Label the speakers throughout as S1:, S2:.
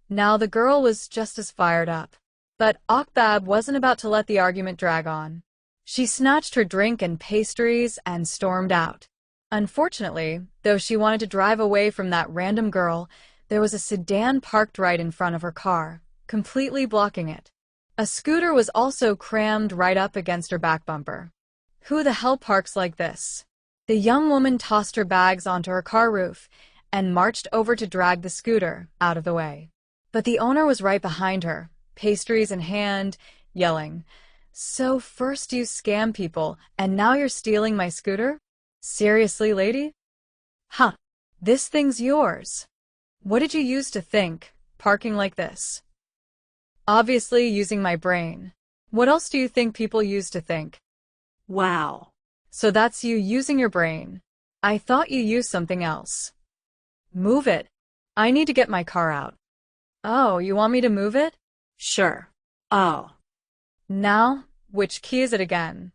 S1: Now the girl was just as fired up. But Akbab wasn't about to let the argument drag on. She snatched her drink and pastries and stormed out. Unfortunately, though she wanted to drive away from that random girl, there was a sedan parked right in front of her car, completely blocking it. A scooter was also crammed right up against her back bumper. Who the hell parks like this? The young woman tossed her bags onto her car roof and marched over to drag the scooter out of the way. But the owner was right behind her, pastries in hand, yelling, "So first you scam people, and now you're stealing my scooter? Seriously, lady? Huh, this thing's yours. What did you use to think, parking like this?" "Obviously using my brain. What else do you think people use to think?"
S2: Wow.
S1: "So that's you using your brain. I thought you used something else." "Move it. I need to get my car out." "Oh, you want me to move it?"
S2: Sure. Oh.
S1: "Now, which key is it again?"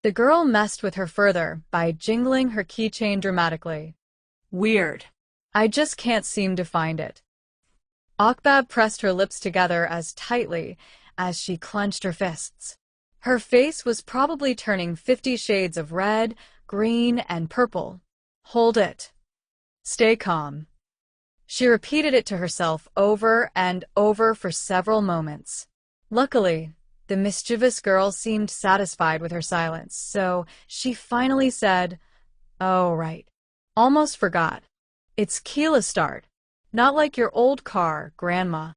S1: The girl messed with her further by jingling her keychain dramatically.
S2: Weird.
S1: "I just can't seem to find it." Akbab pressed her lips together as tightly as she clenched her fists. Her face was probably turning 50 shades of red, green, and purple. "Hold it. Stay calm." She repeated it to herself over and over for several moments. Luckily, the mischievous girl seemed satisfied with her silence, so she finally said, "Oh, right. Almost forgot. It's keyless start. Not like your old car, Grandma."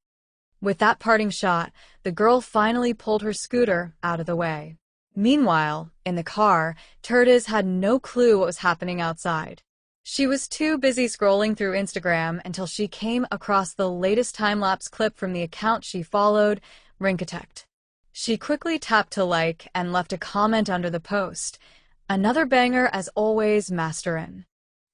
S1: With that parting shot, the girl finally pulled her scooter out of the way. Meanwhile, in the car, Tertiz had no clue what was happening outside. She was too busy scrolling through Instagram until she came across the latest time-lapse clip from the account she followed, Rinkatect. She quickly tapped to like and left a comment under the post. "Another banger as always, Masterin."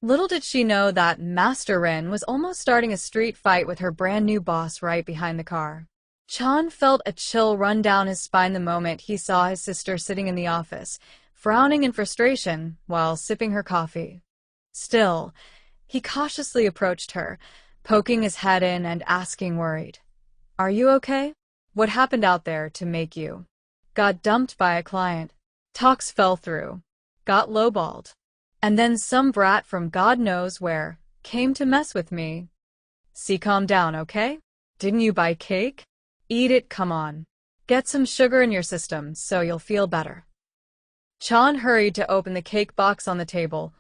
S1: Little did she know that Masterin was almost starting a street fight with her brand new boss right behind the car. Chan felt a chill run down his spine the moment he saw his sister sitting in the office, frowning in frustration while sipping her coffee. Still, he cautiously approached her, poking his head in and asking worried, "Are you okay? What happened out there to make you?" "Got dumped by a client. Talks fell through. Got lowballed. And then some brat from God knows where came to mess with me." "See, calm down, okay? Didn't you buy cake? Eat it, come on. Get some sugar in your system so you'll feel better." Chan hurried to open the cake box on the table,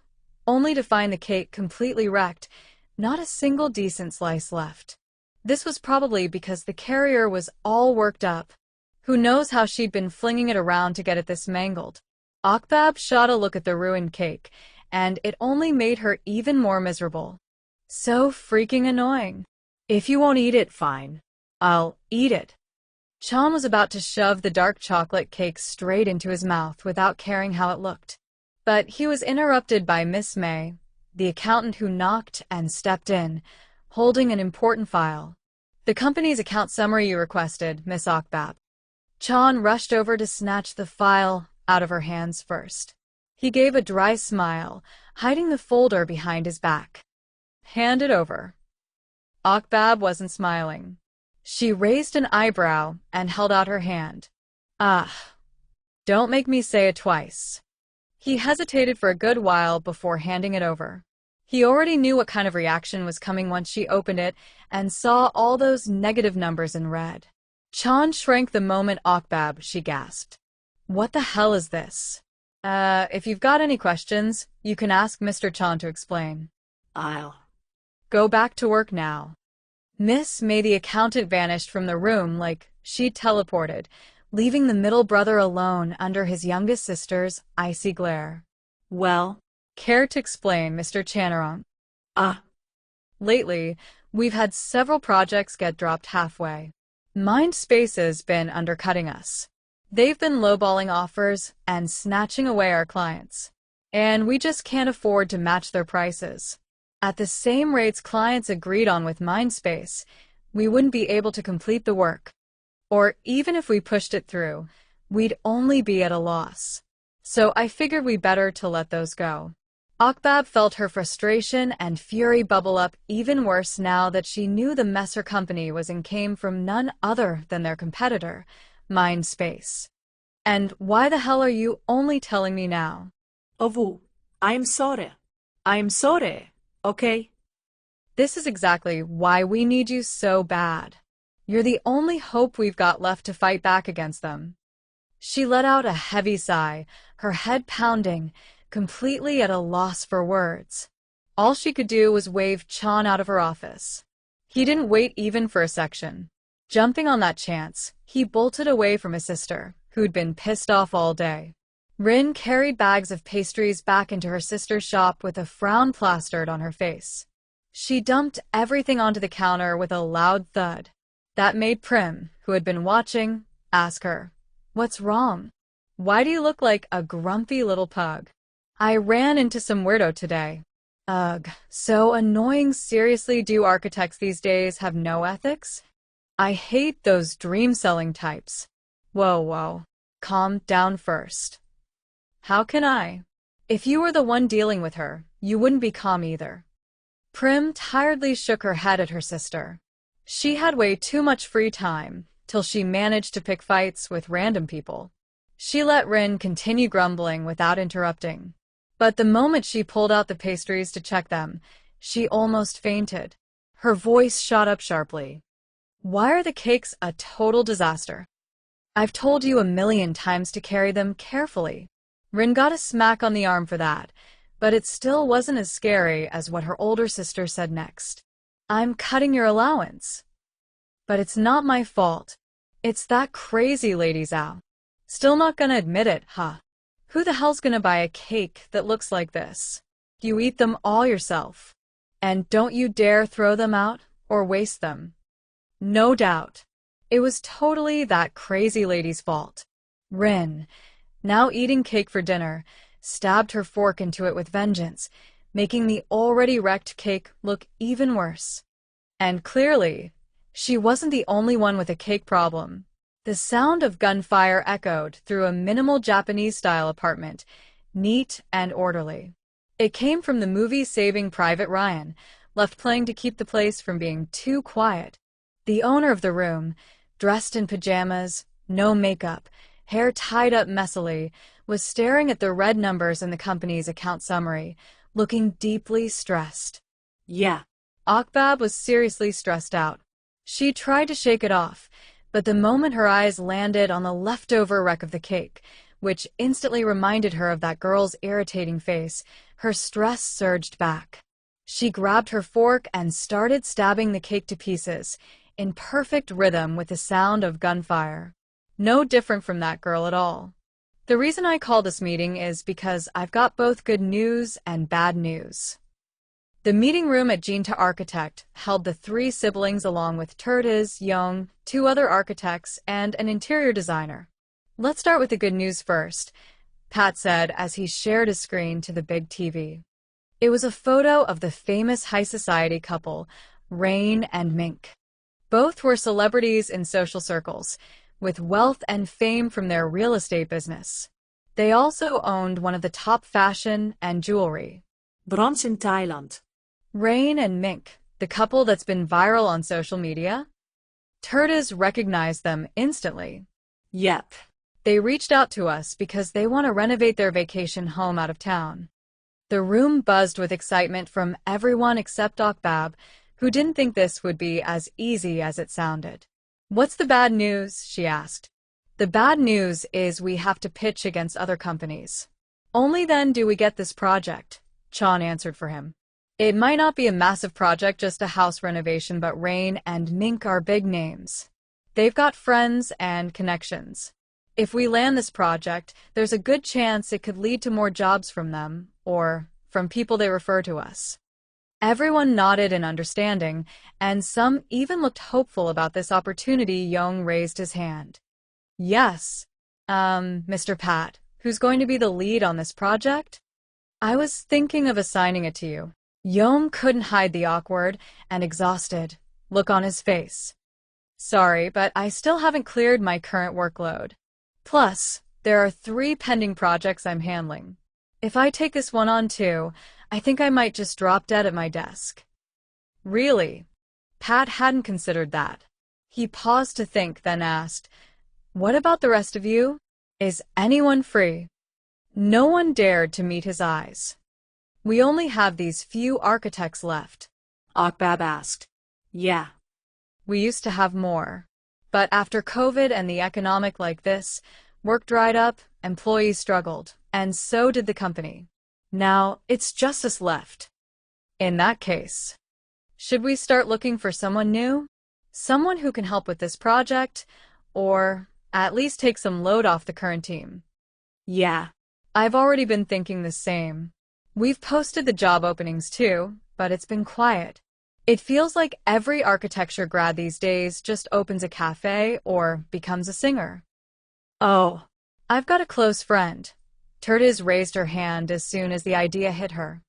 S1: only to find the cake completely wrecked, not a single decent slice left. This was probably because the carrier was all worked up. Who knows how she'd been flinging it around to get it this mangled. Akbab shot a look at the ruined cake, and it only made her even more miserable. So freaking annoying. "If you won't eat it, fine. I'll eat it." Chan was about to shove the dark chocolate cake straight into his mouth without caring how it looked. But he was interrupted by Miss May, the accountant who knocked and stepped in, holding an important file. "The company's account summary you requested, Miss Akbab." Chan rushed over to snatch the file out of her hands first. He gave a dry smile, hiding the folder behind his back. "Hand it over." Akbab wasn't smiling. She raised an eyebrow and held out her hand. "Ah, don't make me say it twice." He hesitated for a good while before handing it over. He already knew what kind of reaction was coming once she opened it and saw all those negative numbers in red. Chan shrank the moment Akbab, she gasped. "What the hell is this?" If you've got any questions, you can ask Mr. Chan to explain."
S2: I'll
S1: go back to work now." Miss May, the accountant, vanished from the room like she'd teleported, leaving the middle brother alone under his youngest sister's icy glare.
S2: Well,
S1: "Care to explain, Mr. Chanarong?" Lately, we've had several projects get dropped halfway. Mindspace's been undercutting us. They've been lowballing offers and snatching away our clients. And we just can't afford to match their prices. At the same rates clients agreed on with Mindspace, we wouldn't be able to complete the work. Or even if we pushed it through, we'd only be at a loss. So I figured we better to let those go. Akbab felt her frustration and fury bubble up even worse now that she knew the Messer company was and came from none other than their competitor, Mindspace. And why the hell are you only telling me now?
S2: Ovu, I'm sorry. I'm sorry, okay?
S1: This is exactly why we need you so bad. You're the only hope we've got left to fight back against them. She let out a heavy sigh, her head pounding, completely at a loss for words. All she could do was wave Chan out of her office. He didn't wait even for a section. Jumping on that chance, he bolted away from his sister, who'd been pissed off all day. Rin carried bags of pastries back into her sister's shop with a frown plastered on her face. She dumped everything onto the counter with a loud thud. That made Prim, who had been watching, ask her, "What's wrong? Why do you look like a grumpy little pug?" "I ran into some weirdo today." "Ugh, so annoying. Seriously, do architects these days have no ethics? I hate those dream-selling types." Whoa. Calm down first. How can I? If you were the one dealing with her, you wouldn't be calm either. Prim tiredly shook her head at her sister. She had way too much free time, till she managed to pick fights with random people. She let Rin continue grumbling without interrupting. But the moment she pulled out the pastries to check them, she almost fainted. Her voice shot up sharply. "Why are the cakes a total disaster? I've told you a million times to carry them carefully." Rin got a smack on the arm for that, but it still wasn't as scary as what her older sister said next. "I'm cutting your allowance." "But it's not my fault. It's that crazy lady's out." "Still not gonna admit it, huh? Who the hell's gonna buy a cake that looks like this? You eat them all yourself. And don't you dare throw them out or waste them." No doubt. It was totally that crazy lady's fault. Rin, now eating cake for dinner, stabbed her fork into it with vengeance, making the already wrecked cake look even worse. And clearly, she wasn't the only one with a cake problem. The sound of gunfire echoed through a minimal Japanese-style apartment, neat and orderly. It came from the movie Saving Private Ryan, left playing to keep the place from being too quiet. The owner of the room, dressed in pajamas, no makeup, hair tied up messily, was staring at the red numbers in the company's account summary, looking deeply stressed.
S2: Yeah.
S1: Akbab was seriously stressed out. She tried to shake it off, but the moment her eyes landed on the leftover wreck of the cake, which instantly reminded her of that girl's irritating face, her stress surged back. She grabbed her fork and started stabbing the cake to pieces, in perfect rhythm with the sound of gunfire. No different from that girl at all. The reason I called this meeting is because I've got both good news and bad news. The meeting room at Jinta Architect held the three siblings along with Turtis, Young, two other architects, and an interior designer. "Let's start with the good news first," Pat said as he shared his screen to the big TV. It was a photo of the famous high society couple, Rain and Mink. Both were celebrities in social circles, with wealth and fame from their real estate business. They also owned one of the top fashion and jewelry
S2: brands in Thailand.
S1: Rain and Mink, the couple that's been viral on social media? Turtis recognized them instantly.
S2: Yep.
S1: They reached out to us because they want to renovate their vacation home out of town. The room buzzed with excitement from everyone except Akbab, who didn't think this would be as easy as it sounded. "What's the bad news?" she asked. "The bad news is we have to pitch against other companies. Only then do we get this project," Chan answered for him. "It might not be a massive project, just a house renovation, but Rain and Mink are big names. They've got friends and connections. If we land this project, there's a good chance it could lead to more jobs from them, or from people they refer to us." Everyone nodded in understanding, and some even looked hopeful about this opportunity. Young raised his hand. "Yes. Mr. Pat, who's going to be the lead on this project?" "I was thinking of assigning it to you." Young couldn't hide the awkward and exhausted look on his face. "Sorry, but I still haven't cleared my current workload. Plus, there are 3 pending projects I'm handling." If I take this one on too, I think I might just drop dead at my desk. Really? Pat hadn't considered that. He paused to think, then asked, "What about the rest of you? Is anyone free?" No one dared to meet his eyes. "We only have these few architects left,"
S2: Akbab asked. Yeah.
S1: "We used to have more. But after COVID and the economic like this, work dried up, employees struggled, and so did the company. Now, it's just us left." "In that case, should we start looking for someone new? Someone who can help with this project, or at least take some load off the current team?"
S2: Yeah.
S1: "I've already been thinking the same. We've posted the job openings too, but it's been quiet. It feels like every architecture grad these days just opens a cafe or becomes a singer."
S2: Oh.
S1: "I've got a close friend." Tertiz raised her hand as soon as the idea hit her.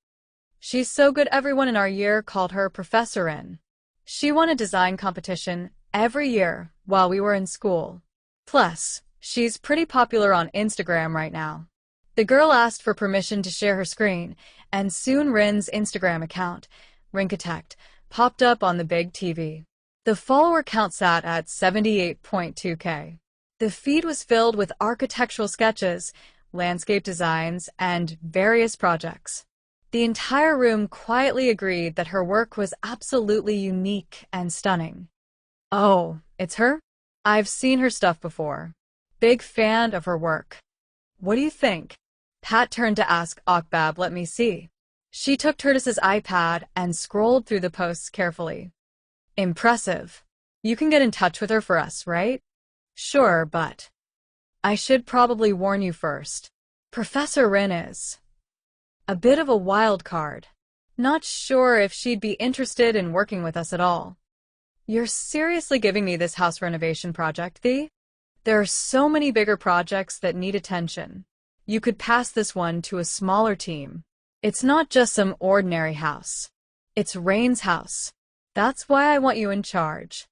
S1: "She's so good everyone in our year called her Professor In. She won a design competition every year while we were in school. Plus, she's pretty popular on Instagram right now." The girl asked for permission to share her screen, and soon Rin's Instagram account, Rinkatect, popped up on the big TV. The follower count sat at 78.2K. The feed was filled with architectural sketches, landscape designs, and various projects. The entire room quietly agreed that her work was absolutely unique and stunning. "Oh, it's her? I've seen her stuff before. Big fan of her work. What do you think?" Pat turned to ask Akbab, "Let me see." She took Tertis's iPad and scrolled through the posts carefully. "Impressive. You can get in touch with her for us, right?" "Sure, but I should probably warn you first. Professor Rin is a bit of a wild card. Not sure if she'd be interested in working with us at all." "You're seriously giving me this house renovation project, Thee? There are so many bigger projects that need attention. You could pass this one to a smaller team. It's not just some ordinary house. It's Rain's house. That's why I want you in charge."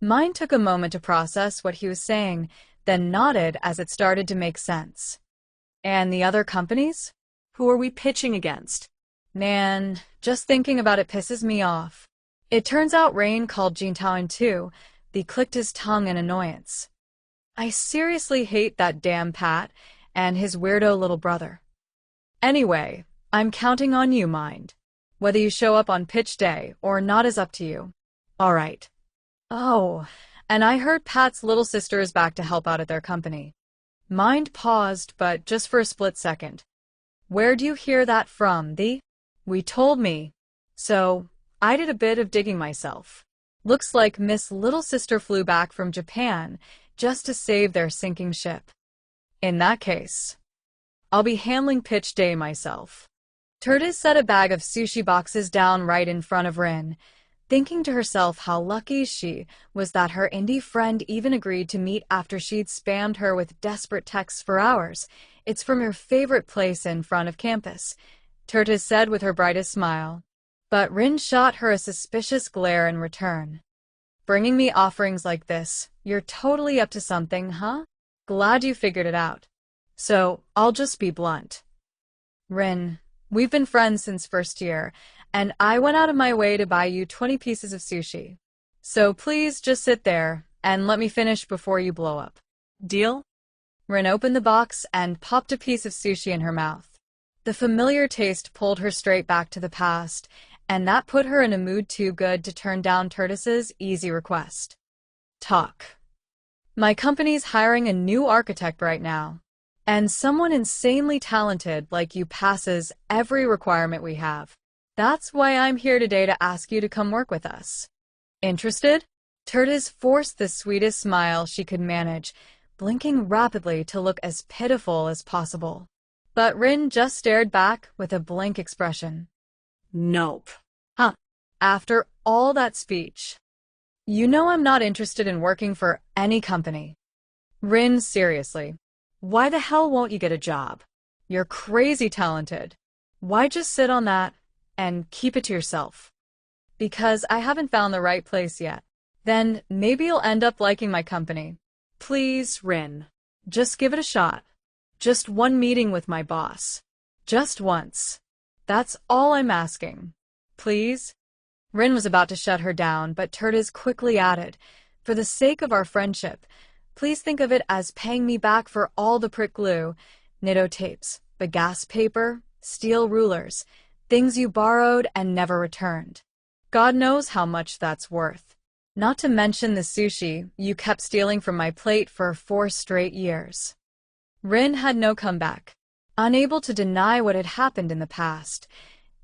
S1: Mine took a moment to process what he was saying, then nodded as it started to make sense. "And the other companies?
S2: Who are we pitching against?"
S1: Man, just thinking about it pisses me off. It turns out Rain called Jintaoin too. He clicked his tongue in annoyance. I seriously hate that damn Pat and his weirdo little brother. Anyway, I'm counting on you, Mind. Whether you show up on pitch day or not is up to you. All right. Oh, and I heard Pat's little sister is back to help out at their company. Mind paused, but just for a split second. Where'd you hear that from, Thee? We told me. So, I did a bit of digging myself. Looks like Miss Little Sister flew back from Japan just to save their sinking ship. In that case, I'll be handling pitch day myself. Tertiz set a bag of sushi boxes down right in front of Rin, thinking to herself how lucky she was that her indie friend even agreed to meet after she'd spammed her with desperate texts for hours. "It's from your favorite place in front of campus," Tertiz said with her brightest smile. But Rin shot her a suspicious glare in return. "Bringing me offerings like this, you're totally up to something, huh? Glad you figured it out. So, I'll just be blunt. Rin, we've been friends since first year, and I went out of my way to buy you 20 pieces of sushi. So please just sit there and let me finish before you blow up.
S2: Deal?"
S1: Rin opened the box and popped a piece of sushi in her mouth. The familiar taste pulled her straight back to the past, and that put her in a mood too good to turn down Tertis's easy request. "Talk. My company's hiring a new architect right now, and someone insanely talented like you passes every requirement we have. That's why I'm here today to ask you to come work with us. Interested?" Tertiz forced the sweetest smile she could manage, blinking rapidly to look as pitiful as possible. But Rin just stared back with a blank expression.
S2: Nope.
S1: Huh. After all that speech. You know I'm not interested in working for any company. Rin, seriously. Why the hell won't you get a job? You're crazy talented. Why just sit on that and keep it to yourself? Because I haven't found the right place yet. Then maybe you'll end up liking my company. Please, Rin. Just give it a shot. Just one meeting with my boss. Just once. That's all I'm asking. Please? Rin was about to shut her down, but Thaigl quickly added, for the sake of our friendship, please think of it as paying me back for all the prick glue, Nitto tapes, bagasse paper, steel rulers, things you borrowed and never returned. God knows how much that's worth. Not to mention the sushi you kept stealing from my plate for 4 straight years. Rin had no comeback. Unable to deny what had happened in the past,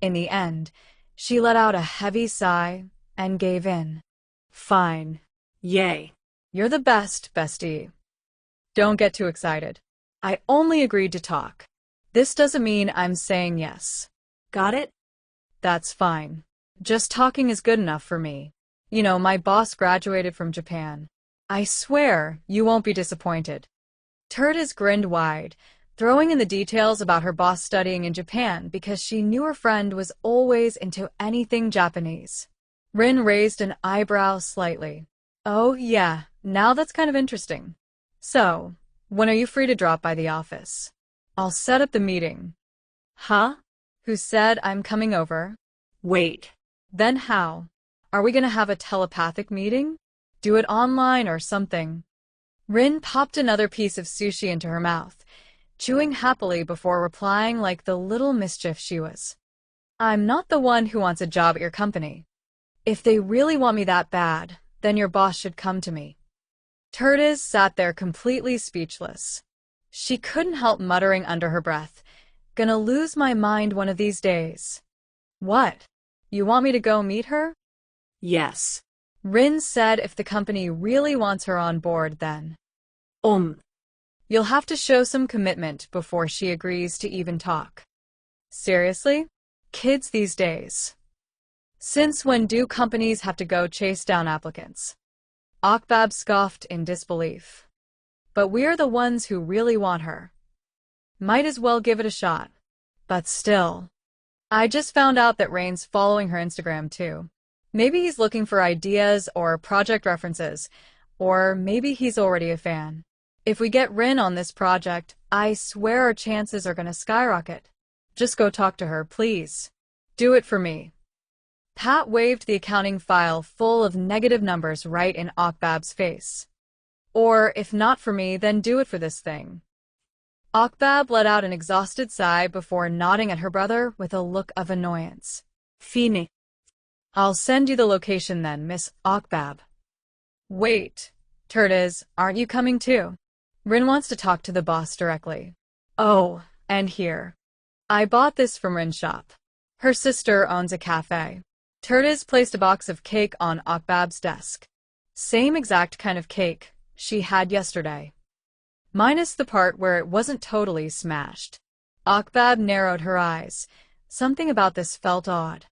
S1: in the end, she let out a heavy sigh and gave in.
S2: Fine. Yay.
S1: You're the best, bestie. Don't get too excited. I only agreed to talk. This doesn't mean I'm saying yes.
S2: Got it?
S1: That's fine. Just talking is good enough for me. You know, my boss graduated from Japan. I swear you won't be disappointed. Thaigl grinned wide, throwing in the details about her boss studying in Japan because she knew her friend was always into anything Japanese. Rin raised an eyebrow slightly. Oh, yeah, now that's kind of interesting. So, when are you free to drop by the office? I'll set up the meeting.
S2: Huh?
S1: Who said I'm coming over?
S2: Wait.
S1: Then how? Are we gonna have a telepathic meeting? Do it online or something. Rin popped another piece of sushi into her mouth, chewing happily before replying like the little mischief she was. I'm not the one who wants a job at your company. If they really want me that bad, then your boss should come to me. Thaigl sat there completely speechless. She couldn't help muttering under her breath, gonna lose my mind one of these days. What? You want me to go meet her?
S2: Yes.
S1: Rin said if the company really wants her on board, then.
S2: You'll
S1: have to show some commitment before she agrees to even talk. Seriously? Kids these days. Since when do companies have to go chase down applicants? Akbab scoffed in disbelief. But we're the ones who really want her. Might as well give it a shot. But still. I just found out that Rain's following her Instagram too. Maybe he's looking for ideas or project references, or maybe he's already a fan. If we get Rin on this project, I swear our chances are gonna skyrocket. Just go talk to her, please. Do it for me. Pat waved the accounting file full of negative numbers right in Akbab's face. Or, if not for me, then do it for this thing. Akbab let out an exhausted sigh before nodding at her brother with a look of annoyance.
S2: Fini.
S1: I'll send you the location then, Miss Akbab. Wait, Thaigl, aren't you coming too? Rin wants to talk to the boss directly. Oh, and here. I bought this from Rin's shop. Her sister owns a cafe. Thaigl placed a box of cake on Akbab's desk. Same exact kind of cake she had yesterday. Minus the part where it wasn't totally smashed. Akbab narrowed her eyes. Something about this felt odd.